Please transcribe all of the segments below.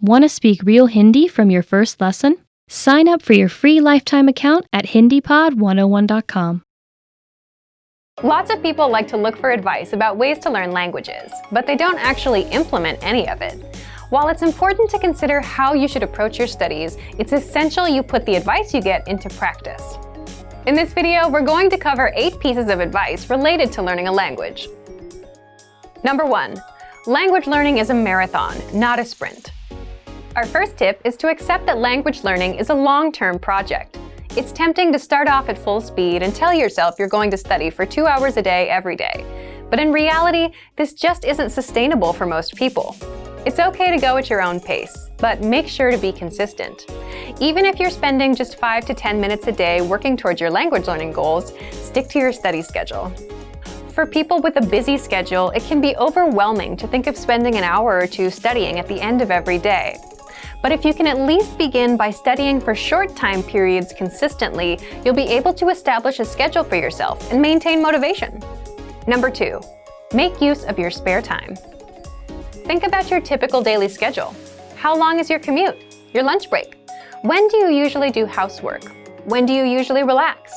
Want to speak real Hindi from your first lesson? Sign up for your free lifetime account at HindiPod101.com. Lots of people like to look for advice about ways to learn languages, but they don't actually implement any of it. While it's important to consider how you should approach your studies, it's essential you put the advice you get into practice. In this video, we're going to cover 8 pieces of advice related to learning a language. Number 1. Language learning is a marathon, not a sprint. Our first tip is to accept that language learning is a long-term project. It's tempting to start off at full speed and tell yourself you're going to study for 2 hours a day every day. But in reality, this just isn't sustainable for most people. It's okay to go at your own pace, but make sure to be consistent. Even if you're spending just 5 to 10 minutes a day working towards your language learning goals, stick to your study schedule. For people with a busy schedule, it can be overwhelming to think of spending an hour or two studying at the end of every day. But if you can at least begin by studying for short time periods consistently, you'll be able to establish a schedule for yourself and maintain motivation. Number 2, make use of your spare time. Think about your typical daily schedule. How long is your commute? Your lunch break? When do you usually do housework? When do you usually relax?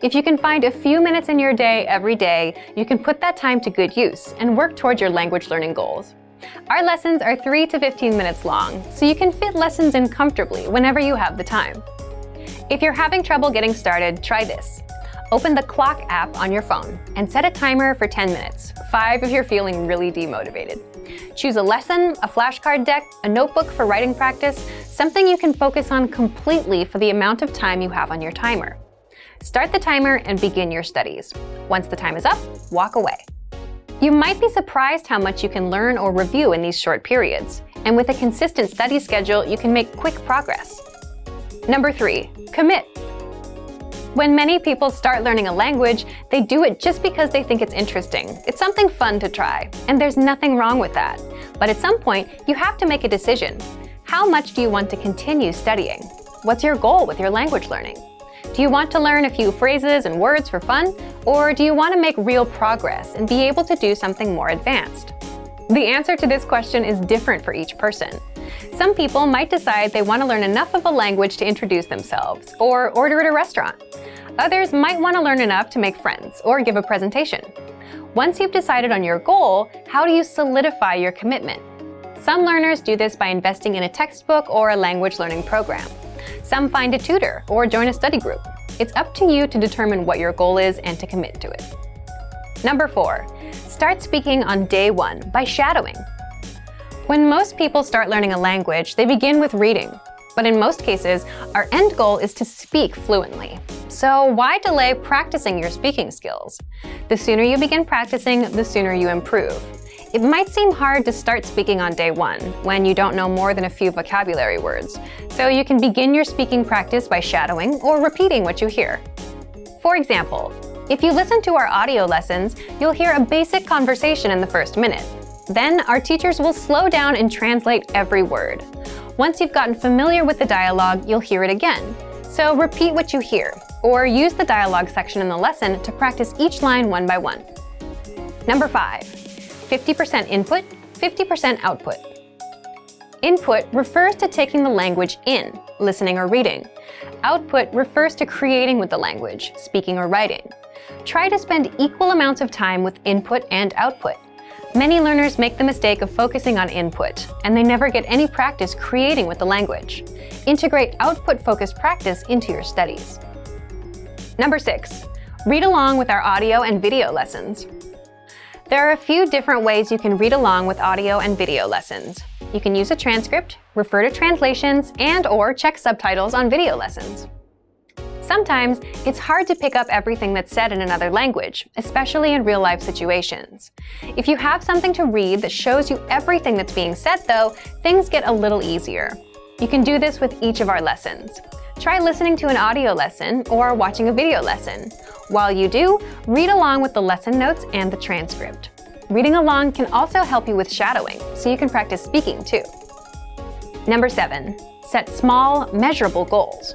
If you can find a few minutes in your day every day, you can put that time to good use and work toward your language learning goals. Our lessons are 3 to 15 minutes long, so you can fit lessons in comfortably whenever you have the time. If you're having trouble getting started, try this. Open the Clock app on your phone and set a timer for 10 minutes, 5 if you're feeling really demotivated. Choose a lesson, a flashcard deck, a notebook for writing practice, something you can focus on completely for the amount of time you have on your timer. Start the timer and begin your studies. Once the time is up, walk away. You might be surprised how much you can learn or review in these short periods, and with a consistent study schedule, you can make quick progress. Number 3, commit. When many people start learning a language, they do it just because they think it's interesting. It's something fun to try, and there's nothing wrong with that. But at some point, you have to make a decision. How much do you want to continue studying? What's your goal with your language learning? Do you want to learn a few phrases and words for fun, or do you want to make real progress and be able to do something more advanced? The answer to this question is different for each person. Some people might decide they want to learn enough of a language to introduce themselves, or order at a restaurant. Others might want to learn enough to make friends or give a presentation. Once you've decided on your goal, how do you solidify your commitment? Some learners do this by investing in a textbook or a language learning program. Some find a tutor or join a study group. It's up to you to determine what your goal is and to commit to it. Number 4, start speaking on day 1 by shadowing. When most people start learning a language, they begin with reading. But in most cases, our end goal is to speak fluently. So why delay practicing your speaking skills? The sooner you begin practicing, the sooner you improve. It might seem hard to start speaking on day 1 when you don't know more than a few vocabulary words, so you can begin your speaking practice by shadowing or repeating what you hear. For example, if you listen to our audio lessons, you'll hear a basic conversation in the first minute. Then our teachers will slow down and translate every word. Once you've gotten familiar with the dialogue, you'll hear it again. So repeat what you hear, or use the dialogue section in the lesson to practice each line one by one. Number 5. 50% input, 50% output. Input refers to taking the language in, listening or reading. Output refers to creating with the language, speaking or writing. Try to spend equal amounts of time with input and output. Many learners make the mistake of focusing on input, and they never get any practice creating with the language. Integrate output-focused practice into your studies. Number 6. Read along with our audio and video lessons. There are a few different ways you can read along with audio and video lessons. You can use a transcript, refer to translations, and/or check subtitles on video lessons. Sometimes, it's hard to pick up everything that's said in another language, especially in real-life situations. If you have something to read that shows you everything that's being said, though, things get a little easier. You can do this with each of our lessons. Try listening to an audio lesson or watching a video lesson. While you do, read along with the lesson notes and the transcript. Reading along can also help you with shadowing, so you can practice speaking too. Number 7. Set small, measurable goals.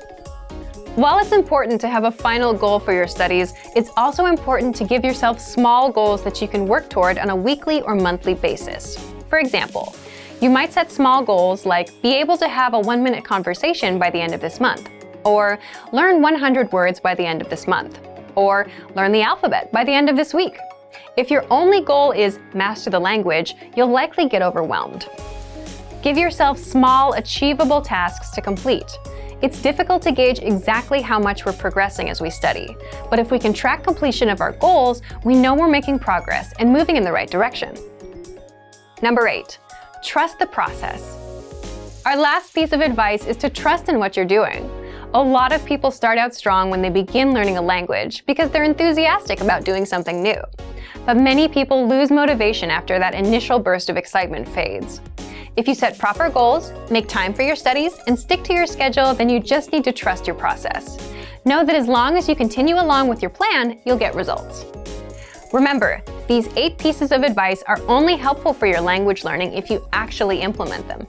While it's important to have a final goal for your studies, it's also important to give yourself small goals that you can work toward on a weekly or monthly basis. For example, You might set small goals like be able to have a 1-minute conversation by the end of this month, or learn 100 words by the end of this month, or learn the alphabet by the end of this week. If your only goal is master the language, you'll likely get overwhelmed. Give yourself small, achievable tasks to complete. It's difficult to gauge exactly how much we're progressing as we study, but if we can track completion of our goals, we know we're making progress and moving in the right direction. Number 8, trust the process. Our last piece of advice is to trust in what you're doing. A lot of people start out strong when they begin learning a language because they're enthusiastic about doing something new. But many people lose motivation after that initial burst of excitement fades. If you set proper goals, make time for your studies, and stick to your schedule, then you just need to trust your process. Know that as long as you continue along with your plan, you'll get results. Remember, these 8 pieces of advice are only helpful for your language learning if you actually implement them.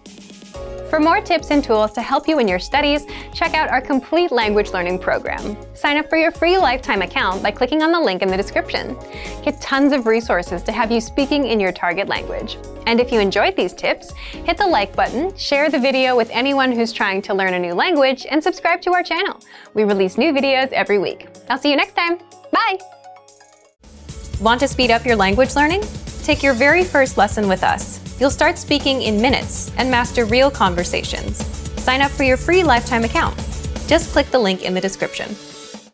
For more tips and tools to help you in your studies, check out our complete language learning program. Sign up for your free lifetime account by clicking on the link in the description. Get tons of resources to have you speaking in your target language. And if you enjoyed these tips, hit the like button, share the video with anyone who's trying to learn a new language, and subscribe to our channel. We release new videos every week. I'll see you next time. Bye! Want to speed up your language learning? Take your very first lesson with us. You'll start speaking in minutes and master real conversations. Sign up for your free lifetime account. Just click the link in the description.